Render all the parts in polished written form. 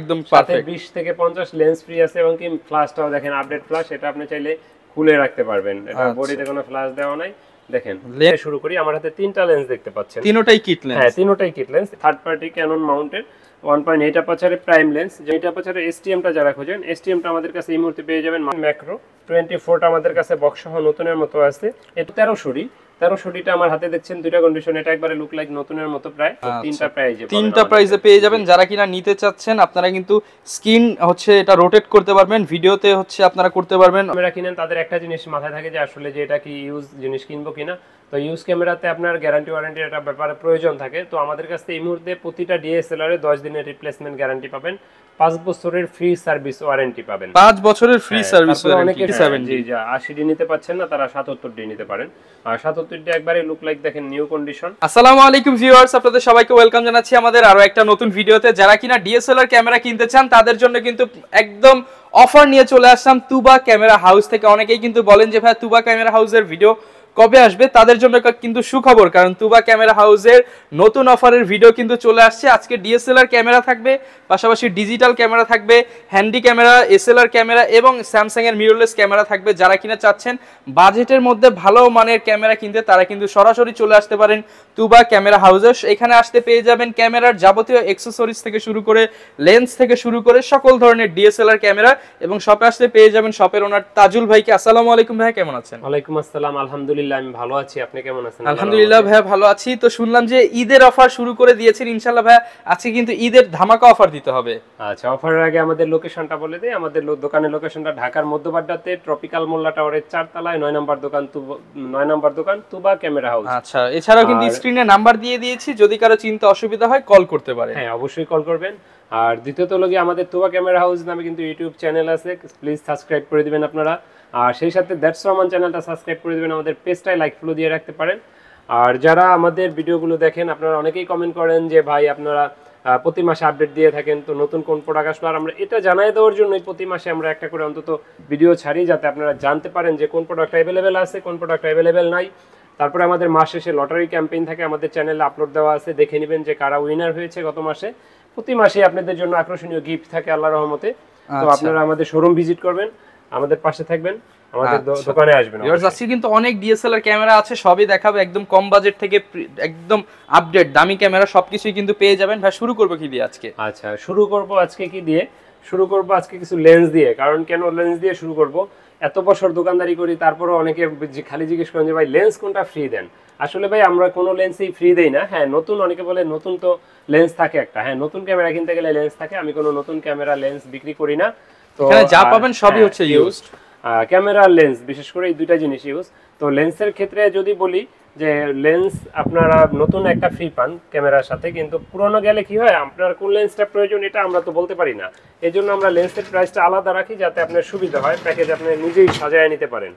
একদম সাথে পারফেক্ট। 20 থেকে 50 লেন্স ফ্রি আছে এবং কি ফ্ল্যাশটাও দেখেন আপডেট ফ্ল্যাশ, এটা আপনি চাইলে খুলে রাখতে পারবেন। এটা বডিতে কোনো ফ্ল্যাশ দেওয়া নাই। দেখেন শুরু করি, আমার হাতে তিনটা লেন্স দেখতে পাচ্ছেন, তিনোটাই কিট লেন্স। হ্যাঁ তিনোটাই kit lens, third party Canon mounted 1.8 অ্যাপারচারের প্রাইম লেন্স। যেটা অ্যাপারচারের এসটিএমটা যারা খোঁজেন, এসটিএমটা আমাদের কাছে এই মুহূর্তে পেয়ে যাবেন ম্যাক্রো 24টা আমাদের কাছে বক্স সহ নতুনের মতো আছে। এটা 1300টা আমার হাতে দেখছেন, দুইটা কন্ডিশন, এটা একবারে লুক লাইক নতুনের মতো প্রায়। তিনটা প্রাইজে পেয়ে যাবেন। যারা কিনা নিতে চাচ্ছেন আপনারা কিন্তু স্ক্রিন হচ্ছে এটা রোটেট করতে পারবেন, ভিডিওতে হচ্ছে আপনারা করতে পারবেন। ক্যামেরা কিনেন তাদের একটা জিনিস মাথায় থাকে যে আসলে যে এটা কি ইউজ জিনিস কিনবো কিনা। তো ইউজ ক্যামেরাতে আপনার গ্যারান্টি ওয়ারেন্টির একটা ব্যাপারে প্রয়োজন থাকে। তো আমাদের কাছে এই মুহূর্তে প্রতিটা ডিএসএলআর এ 10 দিনের রিপ্লেসমেন্ট গ্যারান্টি পাবেন, 5 বছরের ফ্রি সার্ভিস ওয়ারেন্টি পাবেন। 5 বছরের ফ্রি সার্ভিস ওয়ারেন্টি। অনেকে 80 ডি নিতে পাচ্ছেন না, তারা 77 ডি নিতে পারেন। আর 77 ডি একবারে লুক লাইক দেখেন নিউ কন্ডিশন। আসসালামু আলাইকুম ভিউয়ার্স, আপনাদের সবাইকে ওয়েলকাম জানাচ্ছি আমাদের আরো একটা নতুন ভিডিওতে। যারা কিনা ডিএসএলআর ক্যামেরা কিনতে চান তাদের জন্য কিন্তু একদম অফার নিয়ে চলে আসলাম তুবা ক্যামেরা হাউস থেকে। অনেকেই কিন্তু বলেন যে ভাই তুবা ক্যামেরা হাউসের ভিডিও কবে আসবে, তাদের জন্য কিন্তু সুখবর, কারণ তুবা ক্যামেরা হাউসের নতুন অফারের ভিডিও কিন্তু চলে আসছে। আজকে ডিএসএলআর ক্যামেরা থাকবে, পাশাপাশি ডিজিটাল ক্যামেরা থাকবে, হ্যান্ডি ক্যামেরা, এসএলআর ক্যামেরা এবং স্যামসাং এর মিররলেস ক্যামেরা থাকবে। যারা কিনা চাচ্ছেন বাজেটের মধ্যে ভালো মানের ক্যামেরা কিনতে, তারা কিন্তু সরাসরি চলে আসতে পারেন তুবা ক্যামেরা হাউসে। এখানে আসতে পেয়ে যাবেন ক্যামেরার যাবতীয় অ্যাকসেসরিজ থেকে শুরু করে লেন্স থেকে শুরু করে সকল ধরনের ডিএসএলআর ক্যামেরা, এবং শপে আসতে পেয়ে যাবেন শপের ওনার তাজুল ভাইকে। আসসালামু আলাইকুম ভাই, কেমন আছেন? ওয়ালাইকুম আসসালাম, আলহামদুলিল্লাহ আমি ভালো আছি, আপনি কেমন আছেন? আলহামদুলিল্লাহ ভাইয়া ভালো আছি। তো শুনলাম যে ঈদের অফার শুরু করে দিয়েছেন, ইনশাআল্লাহ ভাইয়া আজকে কিন্তু ঈদের ধামাকা অফার দিতে হবে। আচ্ছা, অফারের আগে আমাদের লোকেশনটা বলে দেই। আমাদের দোকানের লোকেশনটা ঢাকার মধ্যবাড্ডাতে ট্রপিক্যাল মোল্লা টাওয়ারের 4 তলায় 9 নম্বর দোকান তুবা ক্যামেরা হাউস। আচ্ছা, এছাড়াও কিন্তু স্ক্রিনে নাম্বার দিয়ে দিয়েছি, যদি কারো চিন্তা অসুবিধা হয় কল করতে পারে। হ্যাঁ অবশ্যই কল করবেন। আর দ্বিতীয়ত লগে আমাদের তুবা ক্যামেরা হাউস নামে কিন্তু ইউটিউব চ্যানেল আছে, প্লিজ সাবস্ক্রাইব করে দিবেন আপনারা। আর সেই সাথে দ্যাটস রহমান চ্যানেলটা সাবস্ক্রাইব করে দিবেন, আমাদের পেজটায় লাইক ফলো দিয়ে রাখতে পারেন। আর যারা আমাদের ভিডিওগুলো দেখেন, আপনারা অনেকেই কমেন্ট করেন যে ভাই আপনারা প্রতি মাসে আপডেট দিয়ে থাকেন, তো নতুন কোন প্রোডাক্ট আসলো। আর আমরা এটা জানাই দেওয়ার জন্যই প্রতি মাসে আমরা একটা করে অন্তত ভিডিও ছাড়ি, যাতে আপনারা জানতে পারেন যে কোন প্রোডাক্ট অ্যাভেলেবেল আছে, কোন প্রোডাক্ট অ্যাভেলেবেল নাই। তারপরে আমাদের মাস শেষে লটারি ক্যাম্পেইন থাকে, আমাদের চ্যানেলে আপলোড দেওয়া আছে, দেখে নেবেন যে কারা উইনার হয়েছে গত মাসে। প্রতি মাসে আপনাদের জন্য আকর্ষণীয় গিফট থাকে আল্লাহর রহমতে। তো আপনারা আমাদের শোরুম ভিজিট করবেন, আমাদের পাশে থাকবেন, আমাদের দোকানে আসবেন। আজকে কিন্তু অনেক ডিএসএলআর ক্যামেরা আছে, সবই দেখাবো, একদম কম বাজেট থেকে একদম আপডেট দামি ক্যামেরা সবকিছুই কিন্তু পেয়ে যাবেন। ভাই শুরু করব কি দিয়ে আজকে? আচ্ছা, শুরু করব আজকে কি দিয়ে? শুরু করব আজকে কিছু লেন্স দিয়ে। কারণ কেন লেন্স দিয়ে শুরু করব, এত বছর দোকানদারি করি, তারপরও অনেকে খালি জিজ্ঞেস করেন যে ভাই লেন্স কোনটা ফ্রি দেন। আসলে ভাই আমরা কোনো লেন্সই ফ্রি দেই না। হ্যাঁ নতুন, অনেকে বলে নতুন তো লেন্স থাকে একটা, হ্যাঁ নতুন ক্যামেরা কিনতে গেলে লেন্স থাকে। আমি কোনো নতুন ক্যামেরা লেন্স বিক্রি করি না। তো এখানে যা পাবেন সবই হচ্ছে ইউজড ক্যামেরা লেন্স, বিশেষ করে এই দুইটা জিনিস ইউজ। তো লেন্সের ক্ষেত্রে যদি বলি যে লেন্স আপনারা নতুন একটা ফ্রি পান ক্যামেরার সাথে, কিন্তু পুরনো গেলে কি হয়, আপনার কোন লেন্সটা প্রয়োজন এটা আমরা তো বলতে পারি না। এই জন্য আমরা লেন্সের প্রাইসটা আলাদা রাখি, যাতে আপনার সুবিধা হয়, প্যাকেজ আপনি নিজেই সাজায় নিতে পারেন।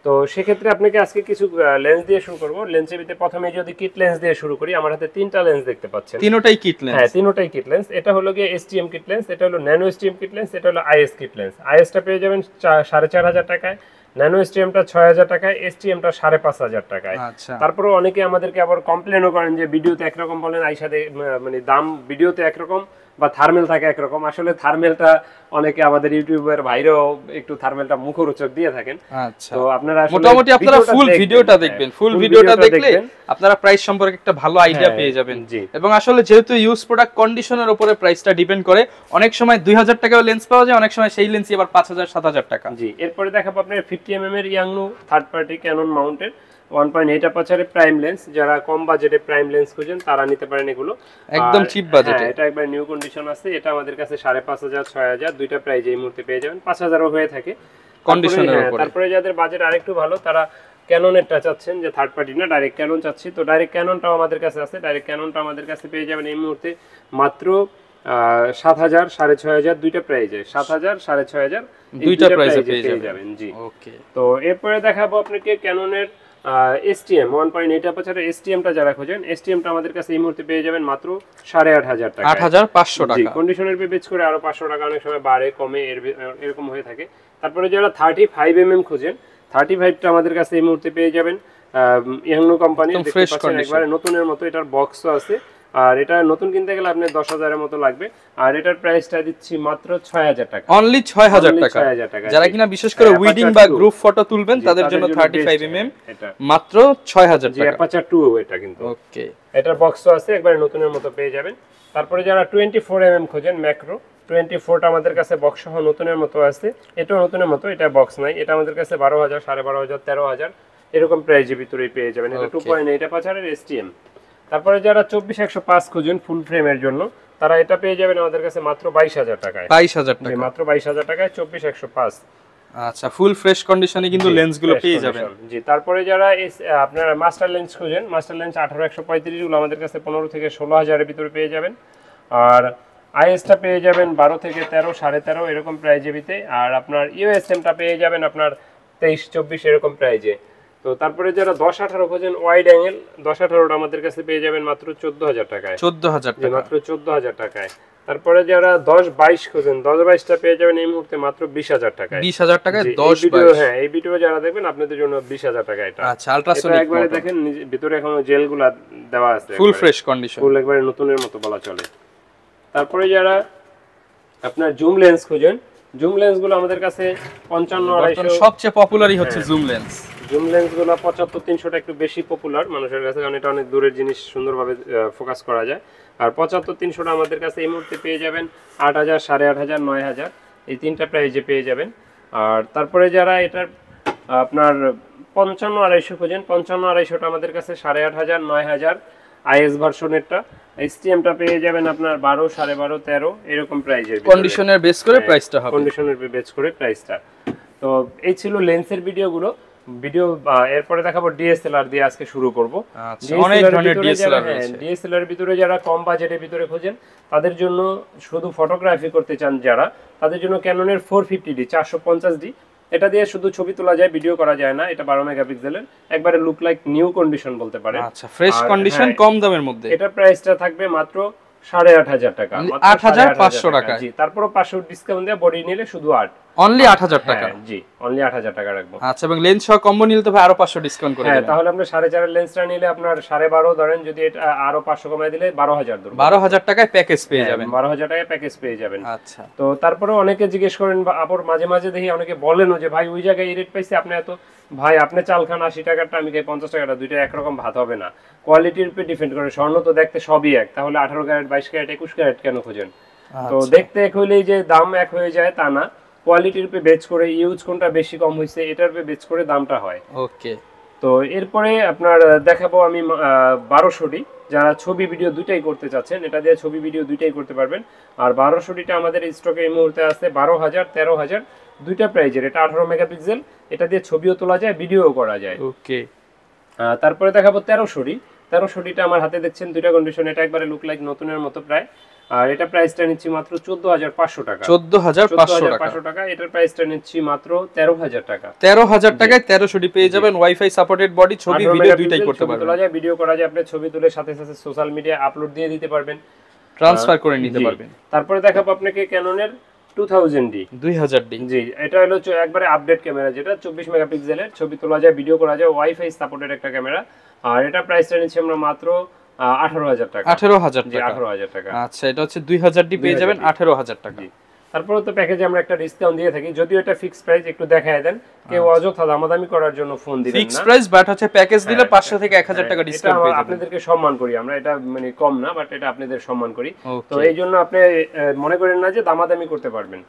তো সেক্ষেত্রে আপনাকে আজকে কিছু লেন্স দিয়ে শুরু করব। লেন্সের ভিতরে প্রথমে যদি কিট লেন্স দিয়ে শুরু করি, আমার হাতে তিনটা লেন্স দেখতে পাচ্ছেন, তিনোটাই কিট লেন্স। হ্যাঁ তিনোটাই কিট লেন্স। এটা হলো গিয়ে এসটিএম কিট লেন্স, এটা হলো ন্যানো এসটিএম কিট লেন্স, এটা হলো আইএস কিট লেন্স। আইএসটা পেয়ে যাবেন 4500 টাকায়, ন্যানো এসটিএমটা 6000 টাকায়, এসটিএমটা 5500 টাকায়। তারপরে অনেকে আমাদেরকে আবার কমপ্লেনও করেন যে ভিডিওতে একরকম বলেন, আইসাতে মানে দাম ভিডিওতে একরকম বা থার্মেল থাকে একরকম। আসলে থার্মেলটা অনেকে আমাদের ইউটিউবের ভাইরাও একটু থার্মেলটা মুখরোচক দিয়ে থাকেন। আচ্ছা, তো আপনারা মোটামুটি আপনারা ফুল ভিডিওটা দেখবেন, ফুল ভিডিওটা দেখলে আপনারা প্রাইস সম্পর্কে একটা ভালো আইডিয়া পেয়ে যাবেন। এবং আসলে যেহেতু ইউজ প্রোডাক্ট কন্ডিশনের উপরে প্রাইসটা ডিপেন্ড করে, অনেক সময় 2000 টাকায় লেন্স পাওয়া যায়, অনেক সময় সেই লেন্সই আবার 5000 7000 টাকা। জি, এরপরে দেখাবো আপনার 50 এর ইয়াংনু থার্ড পার্টি ক্যানন মাউন্টেড 1.8 অ্যাপারচারের প্রাইম লেন্স। যারা কম বাজেটে প্রাইম লেন্স খুঁজেন তারা নিতে পারেন এগুলো, একদম চিপ বাজেটে। এটা একবার নিউ কন্ডিশন আছে। এটা আমাদের কাছে 5500 6000 দুইটা প্রাইস এই মুহূর্তে পেয়ে যাবেন, 5000ও হয়ে থাকে কন্ডিশনের উপরে। তারপরে যাদের বাজেট আরেকটু ভালো, তারা ক্যাননেরটা চাচ্ছেন, যে থার্ড পার্টি না ডাইরেক্ট ক্যানন চাচ্ছি, তো ডাইরেক্ট ক্যাননটাও আমাদের কাছে আছে। ডাইরেক্ট ক্যাননটা আমাদের কাছে পেয়ে যাবেন এই মুহূর্তে মাত্র 7000 6500 দুইটা প্রাইজে, 7000 6500 দুইটা প্রাইজে পেয়ে যাবেন। জি ওকে। তো এরপরে দেখাবো আপনাকে ক্যাননের এসটিএম 1.8 অ্যাপারচারের এসটিএমটা যারা খোঁজেন, এসটিএমটা আমাদের কাছে এই মুহূর্তে পেয়ে যাবেন মাত্র 8500 টাকা, 8500 টাকা। জি, কন্ডিশনের বেচ করে আরো 500 টাকা অনেক সময় বাড়ে কমে এরকম হয়ে থাকে। তারপরে যারা 35 mm খোঁজেন, 35টা আমাদের কাছে এই মুহূর্তে পেয়ে যাবেন ইয়াংনো কোম্পানি, দেখতে পাচ্ছেন একবারে নতুনের মতো। এটার বক্সও আছে, আর এটা নতুন কিনতে গেলে আপনি 10,000 এর মতো লাগবে। আর এটার প্রাইসটা দিচ্ছি মাত্র 6,000 টাকা, অনলি 6,000 টাকা। 6,000 টাকা। যারা কিনা বিশেষ করে উইডিং বা গ্রুপ ফটো তুলবেন তাদের জন্য 35 mm এটা মাত্র 6,000 জি টাকা। অ্যাপাচার 2 এটা কিন্তু। ওকে, এটার বক্সও আছে, একবারে নতুনের মতো পেয়ে যাবেন। তারপরে যারা 24 mm খোঁজেন ম্যাক্রো, 24টা আমাদের কাছে বক্স সহ নতুনের মতো আছে। এটাও নতুনের মতো, এটা বক্স নাই। এটা আমাদের কাছে 12,000, 12,500, 13,000 এরকম প্রাইজের ভিতরেই পেয়ে যাবেন। এটা 2.8 অ্যাপাচারের STM। তারপরে যারা 24-105 খোঁজেন ফুল ফ্রেমের জন্য, তারা এটা পেয়ে যাবেন আমাদের কাছে মাত্র 22,000 টাকায়। 22,000 টাকা, মাত্র 22,000 টাকায় 24-105। আচ্ছা, ফুল ফ্রেশ কন্ডিশনে কিন্তু লেন্সগুলো পেয়ে যাবেন। জি, তারপরে যারা আপনারা মাস্টার লেন্স খোঁজেন, মাস্টার লেন্স 18-135 গুলো আমাদের কাছে 15 থেকে 16,000 এর ভিতরে পেয়ে যাবেন। আর আইএসটা পেয়ে যাবেন 12 থেকে 13, 13.5 এরকম প্রাইজে ভিতে। আর আপনার ইউএসএমটা পেয়ে যাবেন আপনার 23-24 এরকম প্রাইজে। তো তারপরে যারা 10-18 খোঁজেন ওয়াইড অ্যাঙ্গেল, 10-18টা আমাদের কাছে পেয়ে যাবেন মাত্র 14,000 টাকায়। 14,000 টাকা, মাত্র 14,000 টাকায়। তারপরে যারা 10-22 খোঁজেন, 10-22টা পেয়ে যাবেন এই মুহূর্তে মাত্র 20,000 টাকায়। 20,000 টাকায় জি, 10-22। হ্যাঁ, এই ভিডিও যারা দেখবেন আপনাদের জন্য 20,000 টাকা এটা। আচ্ছা, আল্ট্রাসোনিক একবারে দেখেন ভিতরে এখনো জেলগুলা দেওয়া আছে, ফুল ফ্রেশ কন্ডিশন, ফুল একবারে নতুনের মতো বলা চলে। তারপরে যারা আপনার জুম লেন্স খোঁজেন, জুম লেন্সগুলো আমাদের কাছে 55-250 সবচেয়ে পপুলারই হচ্ছে জুম লেন্স। জুম লেন্সগুলো 75-300টা একটু বেশি পপুলার মানুষের কাছে, কারণ এটা অনেক দূরের জিনিস সুন্দরভাবে ফোকাস করা যায়। আর 75-300টা আমাদের কাছে এই মুহূর্তে পেয়ে যাবেন 8,000, 8,500, 9,000 এই তিনটা প্রাইজে পেয়ে যাবেন। আর তারপরে যারা এটার আপনার 55-250 খোঁজেন, 55-250টা আমাদের কাছে 8,500, 9,000 আইএস ভার্সনেরটা। এসটিএমটা পেয়ে যাবেন আপনার 12, 12.5, 13 এরকম প্রাইজের কন্ডিশনের বেস করে প্রাইসটা হবে, কন্ডিশনের বেস করে প্রাইসটা। তো এই ছিল লেন্সের ভিডিওগুলো। এরপরে দেখাবো ডিএসএলআর দিয়ে আজকে শুরু করব। আচ্ছা, অনেক ধরনের ডিএসএলআর রয়েছে। ডিএসএলআর এর ভিতরে যারা কম বাজেটের ভিতরে খোঁজেন, তাদের জন্য শুধু ফটোগ্রাফি করতে চান যারা, তাদের জন্য ক্যাননের 450D 450D, এটা দিয়ে শুধু ছবি তোলা যায়, ভিডিও করা যায় না। এটা 12 মেগাপিক্সেলের, একবারে লুক লাইক নিউ কন্ডিশন বলতে পারেন। আচ্ছা, ফ্রেশ কন্ডিশন, কম দামের মধ্যে। এটার প্রাইসটা থাকবে মাত্র 8,500 টাকা, 8,500 টাকা। জি, তারপরও 500 ডিসকাউন্ট দিয়ে বডি নিলে শুধু 8, অনলি 8,000 টাকা। জি, অনলি 8,000 টাকা রাখবো। আচ্ছা, এবং লেন্স সহ কম্বো নিলে তো ভাই আরো 500 ডিসকাউন্ট করে হ্যাঁ, দিবেন। তাহলে আমরা 4.5 লেন্সটা নিলে আপনার 12.5 ধরেন, যদি এটা আরো 500 কমায় দিলে 12,000 ধরুন। 12,000 টাকায় প্যাকেজ পেয়ে যাবেন। 12,000 টাকায় প্যাকেজ পেয়ে যাবেন। আচ্ছা, তো তারপরে অনেকে জিজ্ঞেস করেন, আপর মাঝে মাঝে দেখি অনেকে বলেনও যে ভাই ওই জায়গায় এই রেট পাইছি, আপনি এত, ভাই আপনি চাল খান 80 টাকারটা, আমি খাই 50 টাকাটা, দুইটা একরকম ভাত হবে না। কোয়ালিটির উপর ডিপেন্ড করে। স্বর্ণ তো দেখতে সবই এক, তাহলে 18 ক্যারেট, 22 ক্যারেট, 21 ক্যারেট কেন খোঁজেন? তো দেখতে এক হইলেই যে দাম এক হয়ে যায় তা না। কোয়ালিটির উপর বেচ করে, ইউজ কোনটা বেশি কম হয়েছে এটার উপর বেচ করে দামটা হয়। ওকে। তো এরপরে আপনার দেখাবো আমি 1200D, যারা ছবি ভিডিও দুইটাই করতে চাচ্ছেন, এটা দিয়ে ছবি ভিডিও দুইটাই করতে পারবেন। আর 1200Dটা আমাদের স্টকে এই মুহূর্তে আছে 12,000, 13,000 দুইটা প্রাইজের। এটা 18 মেগাপিক্সেল, এটা দিয়ে ছবিও তোলা যায়, ভিডিও করা যায়। ওকে। তারপরে দেখাবো 1300D। 1300Dটা আমার হাতে দেখছেন, দুইটা কন্ডিশন, এটা একবারে লুক লাইক নতুনের মতো প্রায়। আর এটা প্রাইসটা নিচ্ছি মাত্র 14,500 টাকা। 14,500 টাকা। এটার প্রাইসটা নিচ্ছি মাত্র 13,000 টাকা। 13,000 টাকায় 1300D পেয়ে যাবেন। ওয়াইফাই সাপোর্টেড বডি, ছবি ভিডিও দুইটাই করতে পারবেন। তোলা যায়, ভিডিও করা যায়, আপনি ছবি তুলে সাথে সাথে সোশ্যাল মিডিয়া আপলোড দিয়ে দিতে পারবেন, ট্রান্সফার করে নিতে পারবেন। তারপরে দেখাবো আপনাকে ক্যাননের 2000D। 2000D, জি, এটা হলো একবারে আপডেট ক্যামেরা, যেটা 24 মেগাপিক্সেলের, ছবি তোলা যায়, ভিডিও করা যায়, ওয়াইফাই সাপোর্টেড একটা ক্যামেরা। আর এটা প্রাইসটা নিচ্ছি আমরা মাত্র 18,000 টাকা। 18,000 জি, 18,000 টাকা। আচ্ছা, এটা হচ্ছে 2000D পেয়ে যাবেন 18,000 টাকা। তারপরে তো প্যাকেজে আমরা একটা ডিসকাউন্ট দিয়ে থাকি, যদিও এটা ফিক্সড প্রাইস, একটু দেখায় দেন, কেউ অযথা দামাদামি করার জন্য ফোন দিবেন না। ফিক্সড প্রাইস, বাট হচ্ছে প্যাকেজ দিলে 500 থেকে 1000 টাকা ডিসকাউন্ট পেয়ে যাবেন। আপনাদেরকে সম্মান করি আমরা, এটা মানে কম না, বাট এটা আপনাদের সম্মান করি। তো এই জন্য আপনি মনে করেন না যে দামাদামি করতে পারবেন।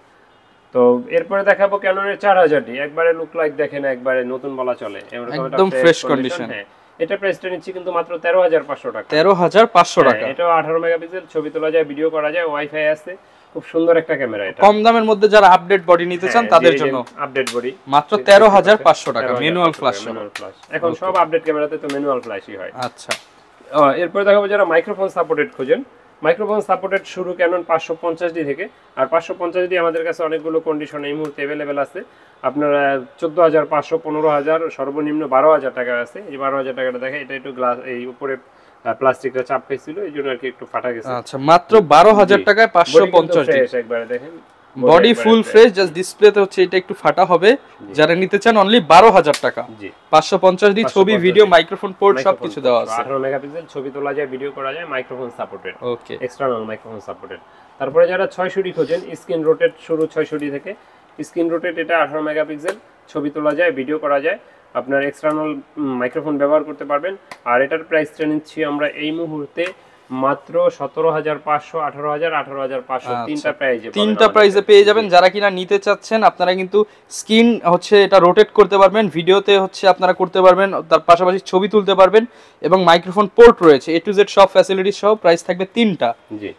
তো এরপরে দেখাবো ক্যাননের 4000D, একবারে লুক লাইক দেখেন, একবারে নতুন বলা চলে, একদম ফ্রেশ কন্ডিশন। এটা প্রাইসটা নিচ্ছি কিন্তু মাত্র 13,500 টাকা। 13,500 টাকা। এটাও 18 মেগাপিক্সেল, ছবি তোলা যায়, ভিডিও করা যায়, ওয়াইফাই আছে, খুব সুন্দর একটা ক্যামেরা। এটা কম দামের মধ্যে যারা আপডেট বডি নিতে চান তাদের জন্য আপডেট বডি মাত্র 13,500 টাকা, ম্যানুয়াল ফ্ল্যাশ। এখন সব আপডেট ক্যামেরাতে তো ম্যানুয়াল ফ্ল্যাশই হয়। আচ্ছা, এরপর দেখাবো যারা মাইক্রোফোন সাপোর্টেড খোঁজেন, মাইক্রোফোন সাপোর্টেড শুরু ক্যানন 550D থেকে। আর 550D আমাদের কাছে অনেকগুলো কন্ডিশন এই মুহূর্তে अवेलेबल আছে। আপনারা 14,500, 15,000, সর্বনিম্ন 12,000 টাকা আছে। এই 12,000 টাকাটা দেখে, এটা একটু গ্লাস, এই উপরে প্লাস্টিকটা চাপ খাইছিল, এই জন্য আর কি একটু ফাটা গেছে। আচ্ছা, মাত্র 12,000 টাকায় 550D, একবারে দেখেন বডি ফুল ফ্রেশ, জাস্ট ডিসপ্লেতে হচ্ছে এটা একটু ফাটা হবে। যারা নিতে চান অনলি 12000 টাকা। 550 দি ছবি, ভিডিও, মাইক্রোফোন পোর্ট সবকিছু দেওয়া আছে। 18 মেগাপিক্সেল ছবি তোলা যায়, ভিডিও করা যায়, মাইক্রোফোন সাপোর্টেড, ওকে, এক্সটার্নাল মাইক্রোফোন সাপোর্টেড। তারপরে যারা 600 খোঁজেন, স্ক্রিন রোটেট শুরু 600 থেকে। স্ক্রিন রোটেট এটা 18 মেগাপিক্সেল, ছবি তোলা যায়, ভিডিও করা যায়, আপনার এক্সটার্নাল মাইক্রোফোন ব্যবহার করতে পারবেন। আর এটার প্রাইসটা নিচ্ছি আমরা এই মুহূর্তে মাত্র 17500, 18000, 18500 তিনটা প্রাইসে পেয়ে যাবেন। যারা কিনা নিতে চাচ্ছেন আপনারা কিন্তু স্ক্রিন হচ্ছে এটা রোটেট করতে পারবেন, ভিডিওতে হচ্ছে আপনারা করতে পারবেন, তার পাশাপাশি ছবি তুলতে পারবেন এবং মাইক্রোফোন পোর্ট রয়েছে, A to Z সব ফ্যাসিলিটি সহ। প্রাইস থাকবে 3টা। জি,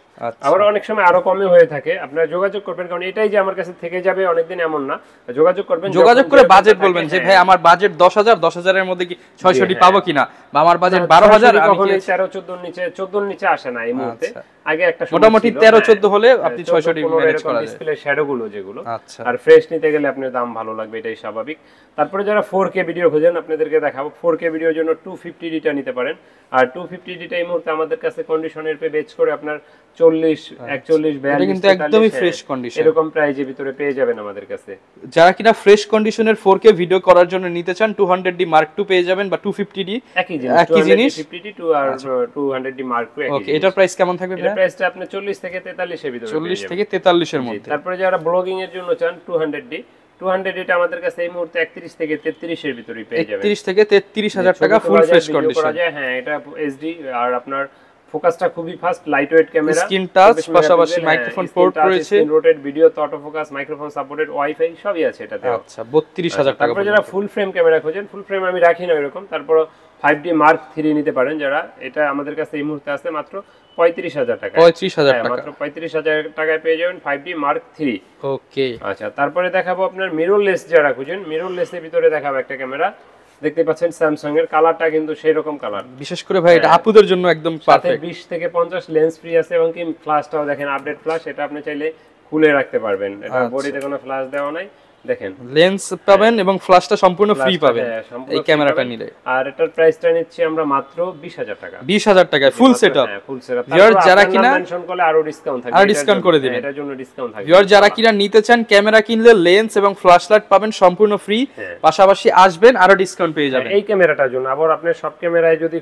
আবার অনেক সময় আরো কমে হয়ে থাকে, আপনারা যোগাযোগ করবেন, কারণ এটাই যে আমার কাছে থেকে যাবে অনেকদিন এমন না। যোগাযোগ করবেন, যোগাযোগ করে বাজেট বলবেন যে ভাই আমার বাজেট 10000 এর মধ্যে কি 600 পাবো কিনা, বা আমার বাজেট 12000, আমি কখনো 13-14 নিচে 14 নিচে আসে না এই মুহূর্তে। আগে একটা মোটামুটি 13-14 হলে আপনি 600 ম্যানেজ করা যায়। ডিসপ্লে শ্যাডো গুলো যেগুলো, আর ফ্রেশ নিতে গেলে আপনার দাম ভালো লাগবে, এটাই স্বাভাবিক। তারপরে যারা 4K ভিডিও খোঁজেন, আপনাদেরকে দেখাবো 4K ভিডিওর জন্য 250D টা নিতে পারেন। আর 250D টা এই মুহূর্তে আমাদের কাছে কন্ডিশনের পে বেচ করে আপনার 40, 41, 42 কিন্তু একদমই ফ্রেশ কন্ডিশন এরকম প্রাইজের ভিতরে পেয়ে যাবেন আমাদের কাছে। যারা কিনা ফ্রেশ কন্ডিশনের 4K ভিডিও করার জন্য নিতে চান 200D Mark II পেয়ে যাবেন, বা 250D একই জিনিস 250D আর 200D Mark II একই। ওকে, এটার প্রাইস কেমন থাকবে ভাই? এর প্রাইসটা আপনি 40 থেকে 43 এর ভিতরে 40 থেকে 43 এর মধ্যে। তারপরে যারা ব্লগিং এর জন্য চান 200D টা আমাদের কাছে এই মুহূর্তে 31 থেকে 33 এর ভিতরে পেয়ে যাবেন। 31 থেকে 33000 টাকা ফুল ফ্রেশ কন্ডিশন করা যায়। হ্যাঁ, এটা HD, আর আপনার ফোকাসটা খুবই fast, light weight camera, screen touch, পাশাপাশি মাইক্রোফোন পোর্ট রয়েছে, screen rotate, video, auto focus, microphone supported, wifi সবই আছে এটাতে। আচ্ছা, 32000 টাকা। তারপরে যারা ফুল ফ্রেম ক্যামেরা খোঁজেন, ফুল ফ্রেম আমি রাখি না এরকম, তারপর 5D Mark III নিতে পারেন যারা, এটা আমাদের কাছে এই মুহূর্তে আছে মাত্র 35000 টাকা। 35000 টাকা, মাত্র 35000 টাকায় পেয়ে যাবেন 5D Mark III। ওকে, আচ্ছা, তারপরে দেখাবো আপনার মিররলেস যারা খুঁজেন, মিররলেসের ভিতরে দেখাবো একটা ক্যামেরা, দেখতে পাচ্ছেন স্যামসাং এর, কালারটা কিন্তু সেই রকম কালার, বিশেষ করে ভাই এটা আপুদের জন্য একদম পারফেক্ট। 20 থেকে 50 লেন্স ফ্রি আছে, এবং কি ফ্ল্যাশটাও দেখেন আপডেট ফ্ল্যাশ, এটা আপনি চাইলে খুলে রাখতে পারবেন, এটা বডিতে কোনো ফ্ল্যাশ দেওয়া নাই, দেখেন লেন্স পাবেন এবং ফ্ল্যাশটা সম্পূর্ণ ফ্রি পাবেন এই ক্যামেরাটা নিলে। আর এটার প্রাইসটা নিচ্ছি আমরা মাত্র 20000 টাকা। 20000 টাকায় full setup. Full setup. Viewer যারা কিনা মেনশন করলে আরো ডিসকাউন্ট থাকবে, আর ডিসকাউন্ট করে দিবেন, এটার জন্য ডিসকাউন্ট থাকবে। ভিউয়ার যারা কিনা নিতে চান ক্যামেরা কিনলে লেন্স এবং ফ্ল্যাশ লাইট পাবেন সম্পূর্ণ ফ্রি, পাশাপাশি আসবেন আরো ডিসকাউন্ট পেয়ে যাবেন এই ক্যামেরাটার জন্য। আবার আপনি সব ক্যামেরায় যদি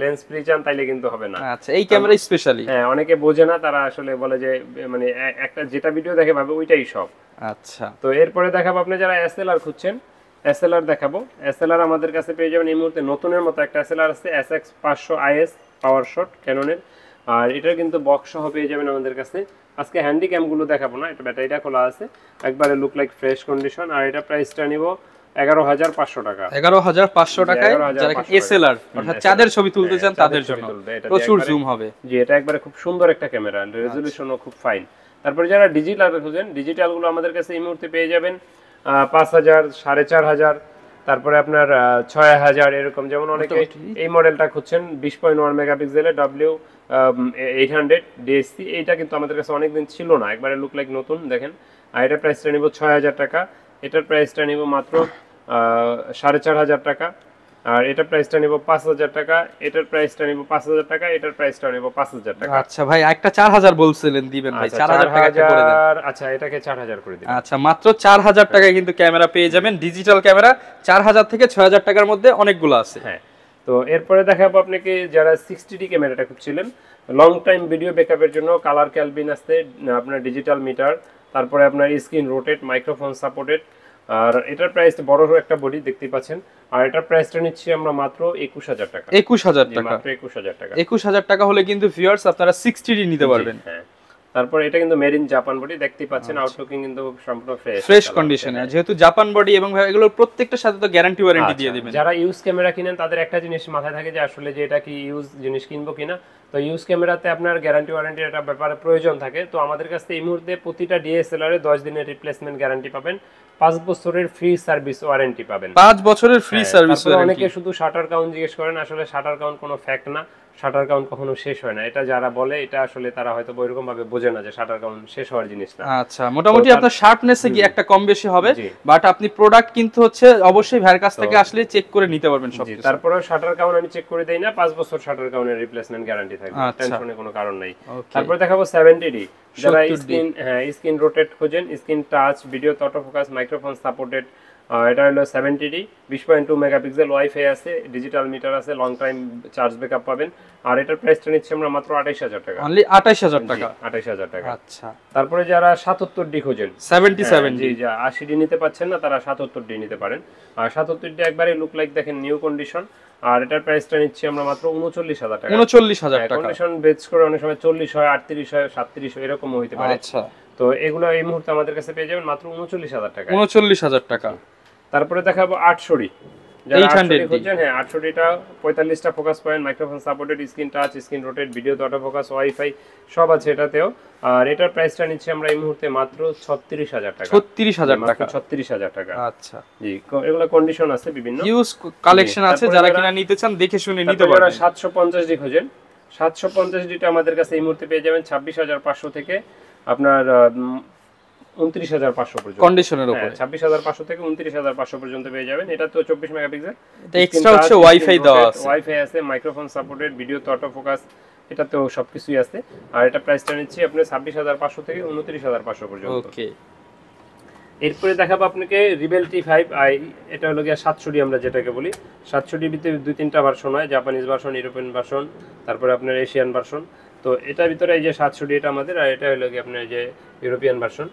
লেন্স ফ্রি চান তাইলে কিন্তু হবে না। আচ্ছা, এই ক্যামেরা স্পেশালি, হ্যাঁ, অনেকে বোঝে না, তারা আসলে বলে যে মানে একটা যেটা ভিডিও দেখে ভাবে ওইটাই সব। আচ্ছা, তো এরপরে দেখাবো আপনি যারা এসএলআর খুঁজছেন, এসএলআর দেখাবো। এসএলআর আমাদের কাছে পেয়ে যাবেন এই মুহূর্তে নতুনের মতো একটা এসএলআর আছে, SX500IS পাওয়ার শট ক্যাননের, আর এটার কিন্তু বক্স সহ পেয়ে যাবেন আমাদের কাছে। আজকে হ্যান্ডি ক্যামগুলো দেখাবো না, এটা ব্যাটারিটা খোলা আছে, একবারে লুক লাইক ফ্রেশ কন্ডিশন। আর এটা প্রাইসটা নিব 11500 টাকা। 11500 টাকায় যারা এসএলআর অর্থাৎ চাঁদের ছবি তুলতে চান তাদের জন্য প্রচুর জুম হবে। জি, এটা একবারে খুব সুন্দর একটা ক্যামেরা, রেজোলিউশনও খুব ফাইন। তারপরে যারা ডিজিটাল খুঁজেন, ডিজিটালগুলো আমাদের কাছে এই মুহূর্তে পেয়ে যাবেন 5000, 4500, তারপরে আপনার 6000 এরকম। যেমন অনেকে এই মডেলটা খুঁজছেন 20.1 মেগাপিক্সেলের W800 DSC, এইটা কিন্তু আমাদের কাছে অনেকদিন ছিল না, একবারে লুক লাইক নতুন, দেখেন। আর এটার প্রাইসটা নিব 6000 টাকা, এটার প্রাইসটা নিব মাত্র 4500 টাকা, আর এটার প্রাইসটা নিব 5000 টাকা, এটার প্রাইসটা নিব 5000 টাকা, এটার প্রাইসটা নিব 5000 টাকা। আচ্ছা ভাই, একটা 4000 বলছিলেন দিবেন ভাই, 4000 টাকা করে দেন। আচ্ছা, এটাকে 4000 করে দিন। আচ্ছা, মাত্র 4000 টাকায় কিন্তু ক্যামেরা পেয়ে যাবেন, ডিজিটাল ক্যামেরা 4000 থেকে 6000 টাকার মধ্যে অনেকগুলো আছে। হ্যাঁ, তো এরপরে দেখাবো আপনাকে যারা 60D ক্যামেরাটা খুঁজছিলেন, লং টাইম ভিডিও ব্যাকআপের জন্য কালার ক্যালবিন আছে, আপনার ডিজিটাল মিটার, তারপরে আপনার স্ক্রিন রোটেট, মাইক্রোফোন সাপোর্টেড, আর এটার প্রাইস বড় একটা বডি দেখতে পাচ্ছেন। আর এটার প্রাইসটা নিচ্ছি আমরা মাত্র 21000 টাকা। 21000 টাকা, মাত্র 21000 টাকা। 21000 টাকা হলে কিন্তু ভিউয়ার্স আপনারা 60D নিতে পারবেন। হ্যাঁ, তারপর এটা কিন্তু মেড ইন জাপান বডি দেখতে পাচ্ছেন, আউটলুকিং কিন্তু সম্পূর্ণ ফ্রেশ কন্ডিশনে, যেহেতু জাপান বডি এবং এগুলোর প্রত্যেকটার সাথে তো গ্যারান্টি ওয়ারেন্টি দিয়ে দিবেন। যারা ইউজ ক্যামেরা কিনেন তাদের একটা জিনিস মাথায় থাকে যে আসলে যে এটা কি ইউজ জিনিস কিনবো কিনা। তো ইউজ ক্যামেরাতে আপনার গ্যারান্টি ওয়ারেন্টির একটা ব্যাপারে প্রয়োজন থাকে। তো আমাদের কাছে এই মুহূর্তে প্রতিটা DSLR এ 10 দিনের রিপ্লেসমেন্ট গ্যারান্টি পাবেন, 5 বছরের ফ্রি সার্ভিস ওয়ারেন্টি পাবেন। 5 বছরের ফ্রি সার্ভিস ওয়ারেন্টি। অনেকে শুধু শাটার কাউন্ট জিজ্ঞেস করেন, আসলে শাটার কাউন্ট কোনো ফ্যাক্ট না, শাটার কাউন্ট কখনো শেষ হয় না। এটা যারা বলে এটা আসলে তারা হয়তো ওইরকম ভাবে বোঝে না যে শাটার কাউন্ট শেষ হওয়ার জিনিস না। আচ্ছা, মোটামুটি আপনার শার্পনেসে কি একটা কম বেশি হবে, বাট আপনি প্রোডাক্ট কিন্তু হচ্ছে অবশ্যই ভাইয়ের কাছ থেকে আসলে চেক করে নিতে পারবেন সব কিছু। তারপরে শাটার কাউন্ট আমি চেক করে দেই না, 5 বছর শাটার কাউন্টের রিপ্লেসমেন্ট গ্যারান্টি থাকবে, টেনশনের কোনো কারণ নাই। তারপরে দেখাবো 70D, যারা স্ক্রিন রোটেট খোঁজেন, screen touch, video auto focus, microphone supported, এটা হলো 70D, 20.2 মেগাপিক্সেল, ওয়াইফাই আছে, ডিজিটাল মিটার আছে, লং টাইম চার্জ ব্যাকআপ পাবেন। আর এটার প্রাইসটা নিচ্ছে আমরা মাত্র 28000 টাকা, অনলি 28000 টাকা। 28000 টাকা। আচ্ছা, তারপরে যারা 77D খোঁজেন, 77D, জি, যা 80D নিতে পাচ্ছেন না তারা 77D নিতে পারেন। আর 77D একবারে লুক লাইক দেখেন নিউ কন্ডিশন। আর এটার প্রাইসটা নিচ্ছি আমরা মাত্র 39000 টাকা। 39000 টাকা। কন্ডিশন বেচ করে অনেক সময় 40 হয়, 38 হয়, 37 হয়, এরকমও হইতে পারে। আচ্ছা, তো এগুলো এই মুহূর্তে আমাদের কাছে পেয়ে যাবেন মাত্র 39000 টাকা। 39000 টাকা। তারপরে দেখাবো 800D, যারা 800D খুঁজছেন, হ্যাঁ 800Dটা 45টা focus point, microphone supported, screen touch, screen rotate, video auto focus, WiFi সব আছে এটাতেও। আর এটার প্রাইসটা নিচ্ছে আমরা এই মুহূর্তে মাত্র 36000 টাকা। 36000 টাকা, 36000 টাকা। আচ্ছা, জি, এগুলো কন্ডিশন আছে বিভিন্ন, ইউজ কালেকশন আছে, যারা কিনা নিতে চান দেখে শুনে নিতে পারবেন। 750D খোঁজেন, 750Dটা আমাদের কাছে এই মুহূর্তে পেয়ে যাবেন 26500 থেকে আপনার 29500 পর্যন্ত কন্ডিশনের উপরে। 26500 থেকে 29500 পর্যন্ত পেয়ে যাবেন। এটা তো 24 মেগাপিক্সেল, এটা এক্সট্রা হচ্ছে ওয়াইফাই দেওয়া আছে, ওয়াইফাই আছে, microphone supported, video auto focus, এটা তো সবকিছুই আছে। আর এটা প্রাইসটা নিচ্ছি আপনি 26500 থেকে 29500 পর্যন্ত। ওকে, এরপরে দেখাবো আপনাকে রিবেল T5i, এটা হলো গিয়া 700D আমরা যেটাকে বলি। 700D ভিতরে 2-3টা ভার্সন হয়, জাপানিজ ভার্সন, ইউরোপিয়ান ভার্সন, তারপরে আপনার এশিয়ান ভার্সন। তো এটার ভিতরে এই যে 700D এটা আমাদের, আর এটা হলো গিয়ে আপনার যে ইউরোপিয়ান ভার্সন।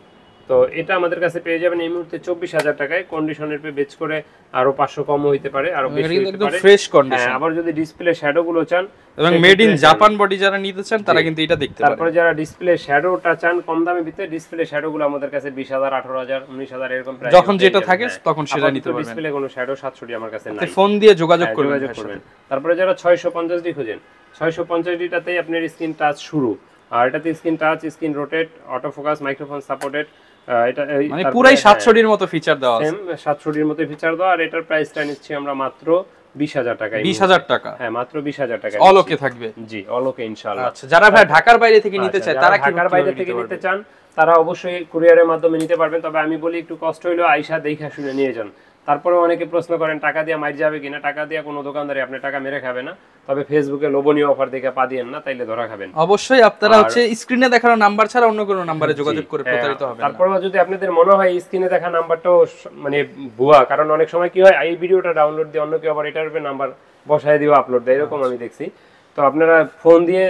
তো এটা আমাদের কাছে পেয়ে যাবেন এই মুহূর্তে 24000 টাকায়। কন্ডিশনের পে বেচ করে আরো 500 কম হইতে পারে, আরো বেশি হইতে একদম পারে, ফ্রেশ কন্ডিশন। আবার যদি ডিসপ্লে শ্যাডো গুলো চান এবং মেড ইন জাপান বডি যারা নিতে চান তারা কিন্তু এটা দেখতে পারেন। তারপরে যারা ডিসপ্লে শ্যাডোটা চান কম দামের ভিতরে, ডিসপ্লে শ্যাডো গুলো আমাদের কাছে 20000, 18000, 19000 এরকম প্রাইস, যখন যেটা থাকে তখন সেটা নিতে পারবেন। ডিসপ্লে কোনো শ্যাডো 700D আমার কাছে নাই, ফোন দিয়ে যোগাযোগ করবেন। তারপরে যারা 650D খোঁজেন, 650Dটাতেই আপনার স্ক্রিন টাচ শুরু। আর এটাতে screen touch, screen rotate, auto focus, microphone supported, এটা মানে পুরাই 700D এর মতো ফিচার দেওয়া আছে, সেম 700D এর মতো ফিচার দেওয়া। আর এটার প্রাইসটা নিচ্ছি আমরা মাত্র 20000 টাকা। 20000 টাকা, হ্যাঁ মাত্র 20000 টাকা অলোকে থাকবে। জি, অলোকে ইনশাআল্লাহ। আচ্ছা, যারা ভাই ঢাকার বাইরে থেকে নিতে চায় তারা কি ঢাকার বাইরে থেকে নিতে চান তারা অবশ্যই কুরিয়ারের মাধ্যমে নিতে পারবেন। তবে আমি বলি একটু কষ্ট হইলেও আইসা দেখা শুনে নিয়ে যান। তারপরে অনেকে প্রশ্ন করেন টাকা দিয়ে মাইর যাবে কিনা। টাকা দিয়ে কোনো দোকানদারি আপনি টাকা মেরে খাবে না, তবে ফেসবুকে লোভনীয় অফার দেখে পা দিয়েন না, তাইলে ধরা খাবেন। অবশ্যই আপনারা হচ্ছে স্ক্রিনে দেখানো নাম্বার ছাড়া অন্য কোনো নম্বরে যোগাযোগ করে প্রতারিত হবেন না। তারপরে যদি আপনাদের মনে হয় স্ক্রিনে দেখা নাম্বারটাও মানে ভুয়া, কারণ অনেক সময় কি হয় এই ভিডিওটা ডাউনলোড দিয়ে অন্য কেউ আবার এটার উপরে নাম্বার বসায় দিয়ে আপলোড দেয়, এরকম আমি দেখছি। তো আপনারা ফোন দিয়ে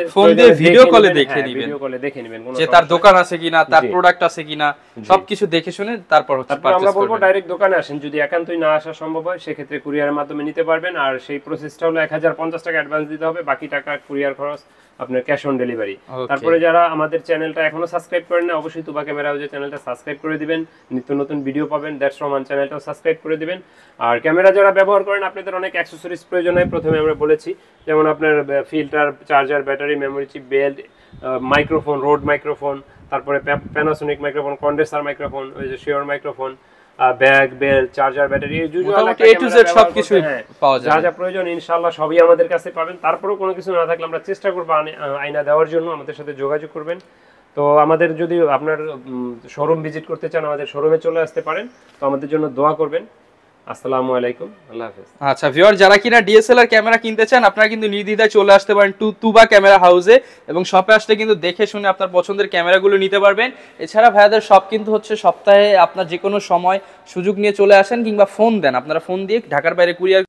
ভিডিও কলে দেখে নেবেন, ভিডিও কলে দেখে নেবেন যে তার দোকান আছে কিনা, তার প্রোডাক্ট আছে কিনা, সবকিছু দেখে শুনে তারপর হচ্ছে পারচেজ করবেন। আমরা বলবো ডাইরেক্ট দোকানে আসেন, যদি একান্তই না আসা সম্ভব হয় সেক্ষেত্রে কুরিয়ারের মাধ্যমে নিতে পারবেন। আর সেই প্রসেসটা হলো 1050 টাকা অ্যাডভান্স দিতে হবে, বাকি টাকা কুরিয়ার খরচ আপনার ক্যাশ অন ডেলিভারি। তারপরে যারা আমাদের চ্যানেলটা এখনো সাবস্ক্রাইব করেন না, অবশ্যই তুবা ক্যামেরা হাউসের চ্যানেলটা সাবস্ক্রাইব করে দিবেন, নিত্য নতুন ভিডিও পাবেন। দ্যাটস রহমান চ্যানেলটাও সাবস্ক্রাইব করে দিবেন। আর ক্যামেরা যারা ব্যবহার করেন আপনাদের অনেক অ্যাকসেসরিজ প্রয়োজন হয়, প্রথমে আমরা বলেছি, যেমন আপনার filter, charger, battery, memory chip, belt, microphone, Rode microphone, তারপরে প্যানাসোনিক মাইক্রোফোন, কন্ডেন্সার মাইক্রোফোন, ওই যে Shure microphone, bag, belt, charger, battery, সবকিছু পাওয়া যায়। যা যা প্রয়োজন ইনশাআল্লাহ সবই আমাদের কাছে পাবেন। তারপরেও কোনো কিছু না থাকলে আমরা চেষ্টা করবো আয়না দেওয়ার জন্য, আমাদের সাথে যোগাযোগ করবেন। তো আমাদের যদি আপনার শোরুম ভিজিট করতে চান আমাদের শোরুমে চলে আসতে পারেন। তো আমাদের জন্য দোয়া করবেন। আসসালামু আলাইকুম, আল্লাহ হাফেজ। আচ্ছা ভিউয়ার, যারা কিনা ডিএসএলআর ক্যামেরা কিনতে চান আপনারা কিন্তু নির্দ্বিধায় চলে আসতে পারেন তুবা ক্যামেরা হাউসে, এবং শপে আসলে কিন্তু দেখে শুনে আপনার পছন্দের ক্যামেরাগুলো নিতে পারবেন। এছাড়া ভাইয়াদের শপ কিন্তু হচ্ছে সপ্তাহে আপনার যে কোনো সময় সুযোগ নিয়ে চলে আসেন কিংবা ফোন দেন, আপনারা ফোন দিয়ে ঢাকার বাইরে কুরিয়ার